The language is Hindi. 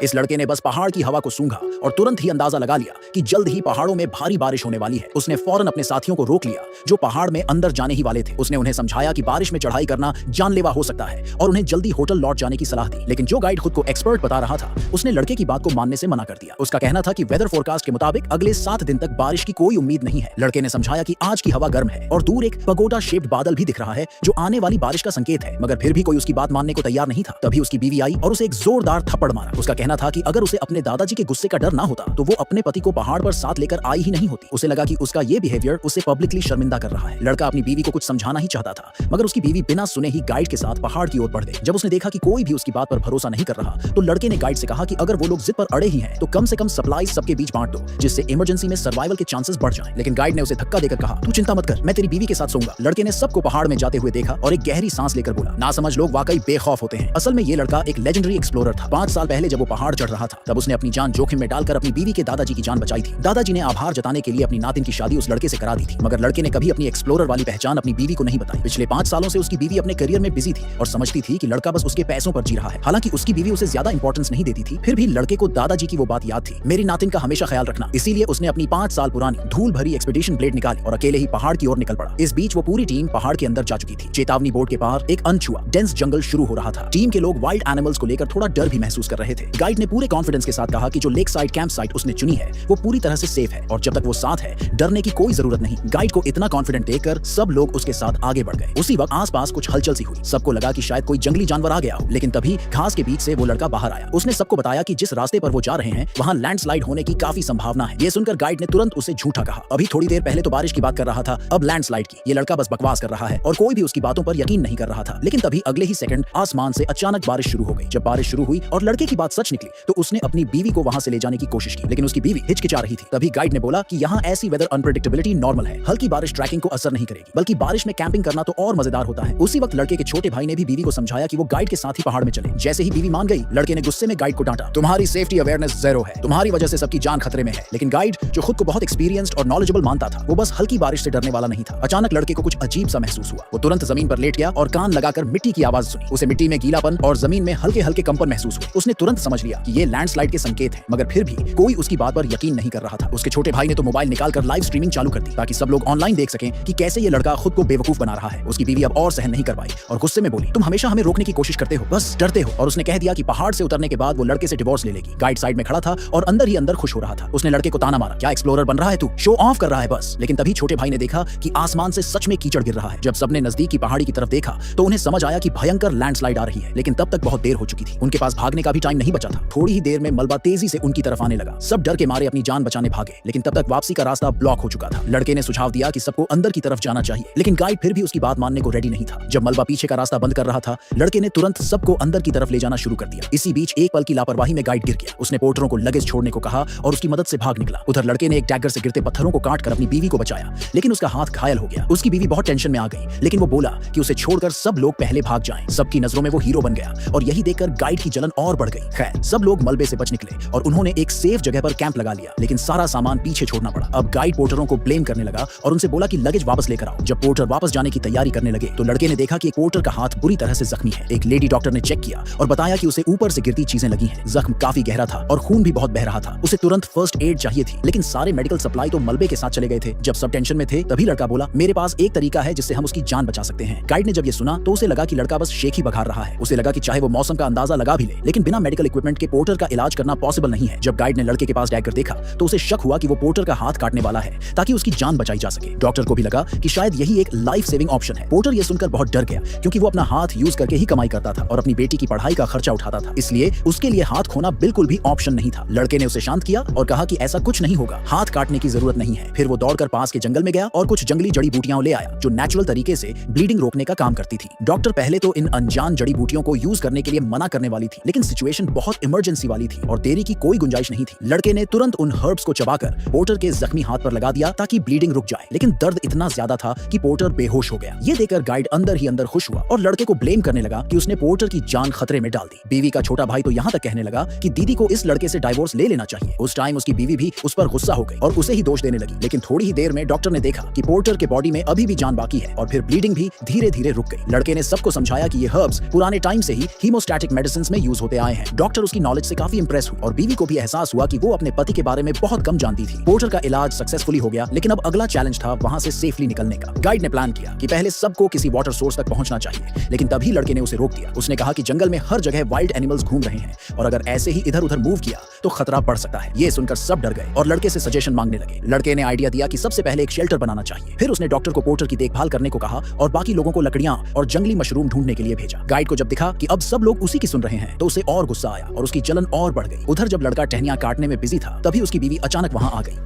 इस लड़के ने बस पहाड़ की हवा को सूंघा और तुरंत ही अंदाजा लगा लिया कि जल्द ही पहाड़ों में भारी बारिश होने वाली है। उसने फौरन अपने साथियों को रोक लिया जो पहाड़ में अंदर जाने ही वाले थे। उसने उन्हें समझाया कि बारिश में चढ़ाई करना जानलेवा हो सकता है और उन्हें जल्दी होटल लौट जाने की सलाह दी। लेकिन जो गाइड खुद को एक्सपर्ट बता रहा था उसने लड़के की बात को मानने से मना कर दिया। उसका कहना था कि वेदर फोरकास्ट के मुताबिक अगले 7 दिन तक बारिश की कोई उम्मीद नहीं है। लड़के ने समझाया कि आज की हवा गर्म है और दूर एक पगोडा शेप्ड बादल भी दिख रहा है जो आने वाली बारिश का संकेत है, मगर फिर भी कोई उसकी बात मानने को तैयार नहीं था। तभी उसकी बीवी आई और उसे एक जोरदार थप्पड़ मारा। उसका कहना था कि अगर उसे अपने दादाजी के गुस्से का डर ना होता तो वो अपने पति को पहाड़ पर साथ लेकर आई ही नहीं होती। उसे लगा कि उसका ये बिहेवियर उसे पब्लिकली शर्मिंदा कर रहा है। लड़का अपनी बीवी को कुछ समझाना ही चाहता था, मगर उसकी बीवी बिना सुने ही गाइड के साथ पहाड़ की ओर बढ़ गई। जब उसने देखा कि कोई भी उसकी बात पर भरोसा नहीं कर रहा तो लड़के ने गाइड से कहा कि अगर वो लोग जिद पर अड़े ही हैं तो कम से कम सप्लाई सबके बीच बांट दो, जिससे इमरजेंसी में सर्वाइवल के चांसेस बढ़ जाएं। लेकिन गाइड ने उसे धक्का देकर कहा, तू चिंता मत कर, मैं तेरी बीवी के साथ सोऊंगा। लड़के ने सबको पहाड़ में जाते हुए देखा और एक गहरी सांस लेकर बोला, ना समझ लोग वाकई बेखौफ होते हैं। असल में ये लड़का एक लेजेंडरी एक्सप्लोरर था। 5 साल पहले जब वो पहाड़ चढ़ रहा था तब उसने अपनी जान जोखिम में डालकर अपनी बीवी के दादाजी की जान बचाई थी। दादाजी ने आभार जताने के लिए अपनी नातिन की शादी उस लड़के से करा दी थी, मगर लड़के ने कभी अपनी एक्सप्लोरर वाली पहचान अपनी बीवी को नहीं बताई। पिछले 5 सालों से उसकी बीवी अपने करियर में बिजी थी और समझती थी कि लड़का बस उसके पैसों पर जी रहा है। हालांकि उसकी बीवी उसे ज्यादा इंपॉर्टेंस नहीं देती थी, फिर भी लड़के को दादाजी की वो बात याद थी, मेरी नातिन का हमेशा ख्याल रखना। इसीलिए उसने अपनी 5 साल पुरानी धूल भरी एक्सपीडिशन ब्लेड निकाली और अकेले ही पहाड़ की ओर निकल पड़ा। इस बीच वो पूरी टीम पहाड़ के अंदर जा चुकी थी। चेतावनी बोर्ड के पार एक अनछुआ डेंस जंगल शुरू हो रहा था। टीम के लोग वाइल्ड एनिमल्स को लेकर थोड़ा डर भी महसूस कर रहे थे। गाइड ने पूरे कॉन्फिडेंस के साथ कहा कि जो लेक साइड कैंप साइट उसने चुनी है वो पूरी तरह से सेफ है और जब तक वो साथ है डरने की कोई जरूरत नहीं। गाइड को इतना कॉन्फिडेंट देखकर सब लोग उसके साथ आगे बढ़ गए। उसी वक्त आसपास कुछ हलचल सी हुई। सबको लगा कि शायद कोई जंगली जानवर आ गया हो, लेकिन तभी घास के बीच से वो लड़का बाहर आया। उसने सबको बताया कि जिस रास्ते पर वो जा रहे हैं वहाँ लैंडस्लाइड होने की काफी संभावना है। ये सुनकर गाइड ने तुरंत उसे झूठा कहा। अभी थोड़ी देर पहले तो बारिश की बात कर रहा था, अब लैंडस्लाइड की। ये लड़का बस बकवास कर रहा है और कोई भी उसकी बातों पर यकीन नहीं कर रहा था। लेकिन तभी अगले ही सेकंड आसमान से अचानक बारिश शुरू हो गई। जब बारिश शुरू हुई और लड़के की बात सच निकली तो उसने अपनी बीवी को वहां से ले जाने की कोशिश की, लेकिन उसकी बीवी हिचकिचा रही थी। तभी गाइड ने बोला कि यहाँ ऐसी वेदर अनप्रेडिक्टेबिलिटी नॉर्मल है, हल्की बारिश ट्रैकिंग को असर नहीं करेगी, बल्कि बारिश में कैंपिंग करना तो और मजेदार होता है। उसी वक्त लड़के के छोटे भाई ने भी बीवी को समझाया कि वो गाइड के साथ ही पहाड़ में चले। जैसे ही बीवी मान गई, लड़के ने गुस्से में गाइड को डांटा, तुम्हारी सेफ्टी अवेयरनेस जीरो है, तुम्हारी वजह से सबकी जान खतरे में है। लेकिन गाइड जो खुद को बहुत एक्सपीरियंस्ड और नॉलेजेबल मानता था वो बस हल्की बारिश से डरने वाला नहीं था। अचानक लड़के को कुछ अजीब सा महसूस हुआ। वो तुरंत जमीन पर लेट गया और कान लगाकर मिट्टी की आवाज सुनी। उसे मिट्टी में गीलापन और जमीन में हल्के हल्के कंपन महसूस हुए। उसने तुरंत समझ लिया कि ये लैंडस्लाइड के संकेत हैं, मगर फिर भी कोई उसकी बात पर यकीन नहीं कर रहा था। उसके छोटे भाई ने तो मोबाइल निकालकर लाइव स्ट्रीमिंग चालू कर दी ताकि सब लोग ऑनलाइन देख सकें कि कैसे ये लड़का खुद को बेवकूफ बना रहा है। उसकी बीवी अब और सहन नहीं कर पाई और गुस्से में बोली, तुम हमेशा हमें रोकने की कोशिश करते हो, बस डरते हो। और उसने कह दिया कि पहाड़ से उतरने के बाद वो लड़के से डिवोर्स ले लेगी। गाइड साइड में खड़ा था और अंदर ही अंदर खुश हो रहा था। उसने लड़के को ताना मारा, क्या एक्सप्लोरर बन रहा है तू, शो ऑफ कर रहा है बस। लेकिन तभी छोटे भाई ने देखा कि आसमान से सच में कीचड़ गिर रहा है। जब सबने नजदीक की पहाड़ी की तरफ देखा तो उन्हें समझ आया कि भयंकर लैंडस्लाइड आ रही है, लेकिन तब तक बहुत देर हो चुकी थी। उनके पास भागने का भी टाइम नहीं बचा था। थोड़ी ही देर में मलबा तेजी से उनकी तरफ आने लगा। सब डर के मारे अपनी जान बचाने भागे, लेकिन तब तक वापसी का रास्ता ब्लॉक हो चुका था। लड़के ने सुझाव दिया कि सबको अंदर की तरफ जाना चाहिए, लेकिन गाइड फिर भी उसकी बात मानने को रेडी नहीं था। जब मलबा पीछे का रास्ता बंद कर रहा था, लड़के ने तुरंत सबको अंदर की तरफ ले जाना शुरू कर दिया। इसी बीच एक पल की लापरवाही में गाइड गिर गया। उसने पोर्टरों को लगेज छोड़ने को कहा और उसकी मदद से भाग निकला। उधर लड़के ने एक डैगर से गिरते पत्थरों को काटकर अपनी बीवी को बचाया, लेकिन उसका हाथ घायल हो गया। उसकी बीवी बहुत टेंशन में आ गई, लेकिन वो बोला कि उसे छोड़कर सब लोग पहले भाग जाएं। सबकी नजरों में वो हीरो बन गया और यही देखकर गाइड की जलन और बढ़ गई। खैर, सब लोग मलबे से बच निकले और उन्होंने एक सेफ जगह पर कैंप लगा लिया, लेकिन सारा सामान पीछे छोड़ना पड़ा। अब गाइड पोर्टरों को ब्लेम करने लगा और उनसे बोला कि लगेज वापस लेकर आओ। जब पोर्टर वापस जाने की तैयारी करने लगे तो लड़के ने देखा कि एक पोर्टर का हाथ बुरी तरह से जख्मी है। एक लेडी डॉक्टर ने चेक किया और बताया कि उसे ऊपर से गिरती चीजें लगी हैं। जख्म काफी गहरा था और खून भी बहुत बह रहा था। उसे तुरंत फर्स्ट एड चाहिए थी, लेकिन सारे मेडिकल सप्लाई तो मलबे के साथ चले गए थे। जब सब टेंशन में थे तभी लड़का बोला, मेरे पास एक तरीका है जिससे हम उसकी जान बचा सकते हैं। गाइड ने जब ये सुना तो उसे लगा कि लड़का बस शेख ही बघार रहा है। उसे लगा कि चाहे वो मौसम का अंदाजा लगा भी ले, लेकिन बिना मेडिकल इक्विपमेंट के पोर्टर का इलाज करना पॉसिबल नहीं है। जब गाइड ने लड़के के पास डैगर देखा तो उसे शक हुआ कि वो पोर्टर का हाथ काटने वाला है ताकि उसकी जान बचाई जा सके। डॉक्टर को भी लगा कि शायद यही एक लाइफ सेविंग ऑप्शन है। पोर्टर ये सुनकर बहुत डर गया, क्योंकि वो अपना हाथ यूज करके ही कमाई करता था और अपनी बेटी की पढ़ाई का खर्चा उठाता था, इसलिए उसके लिए हाथ खोना बिल्कुल भी ऑप्शन नहीं था। लड़के ने उसे शांत किया और कहा कि ऐसा कुछ नहीं होगा, हाथ काटने की जरूरत नहीं है। फिर वो दौड़कर पास के जंगल में गया और कुछ जंगली जड़ी बूटियां ले आया जो नेचुरल तरीके से ब्लीडिंग रोकने का काम करती थी। डॉक्टर पहले तो इन अनजान जड़ी बूटियों को यूज करने के लिए मना करने वाली थी, लेकिन सिचुएशन बहुत इमरजेंसी वाली थी और देरी की कोई गुंजाइश नहीं थी। लड़के ने तुरंत उन हर्ब्स को चबाकर पोर्टर के जख्मी हाथ पर लगा दिया ताकि ब्लीडिंग रुक जाए, लेकिन दर्द इतना ज्यादा था कि पोर्टर बेहोश हो गया। ये देखकर गाइड अंदर ही अंदर खुश हुआ और लड़के को ब्लेम करने लगा कि उसने पोर्टर की जान खतरे में डाल दी। बीवी का छोटा भाई तो यहाँ तक कहने लगा कि दीदी को इस लड़के से डाइवोर्स ले लेना चाहिए। उस टाइम उसकी बीवी भी उस पर गुस्सा हो गई और उसे ही दोष देने लगी, लेकिन थोड़ी ही देर में डॉक्टर ने देखा कि पोर्टर के बॉडी में अभी भी जान बाकी है और फिर ब्लीडिंग भी धीरे धीरे रुक गई। लड़के ने सबको समझाया कि ये हर्ब्स पुराने टाइम से ही हीमोस्टैटिक मेडिसिन में यूज होते आए हैं। डॉक्टर उसकी नॉलेज से काफी इंप्रेस हुई और बीवी को भी एहसास हुआ कि वो अपने पति के बारे में बहुत कम जानती थी। पोर्टर का इलाज सक्सेसफुली हो गया, लेकिन अब अगला चैलेंज था वहां से सेफली निकलने का। गाइड ने प्लान किया कि पहले सबको किसी वाटर सोर्स तक पहुंचना चाहिए, लेकिन तभी लड़के ने उसे रोक दिया। उसने कहा कि जंगल में हर जगह वाइल्ड एनिमल्स घूम रहे हैं और अगर ऐसे ही इधर उधर मूव किया तो खतरा बढ़ सकता है। ये सुनकर सब डर गए और लड़के से सजेशन मांगने लगे। लड़के ने आइडिया दिया कि सबसे पहले एक शेल्टर बनाना चाहिए। फिर उसने डॉक्टर को पोर्टर की देखभाल करने को कहा और बाकी लोगों को लकड़ियां और जंगली मशरूम ढूंढने के लिए भेजा। गाइड को जब दिखा कि अब सब लोग उसी की सुन रहे हैं तो उसे और गुस्सा आया और उसकी जलन और बढ़ गई। उधर जब लड़का टहनियां काटने में बिजी था तभी उसकी बीवी अचानक वहां आ गई।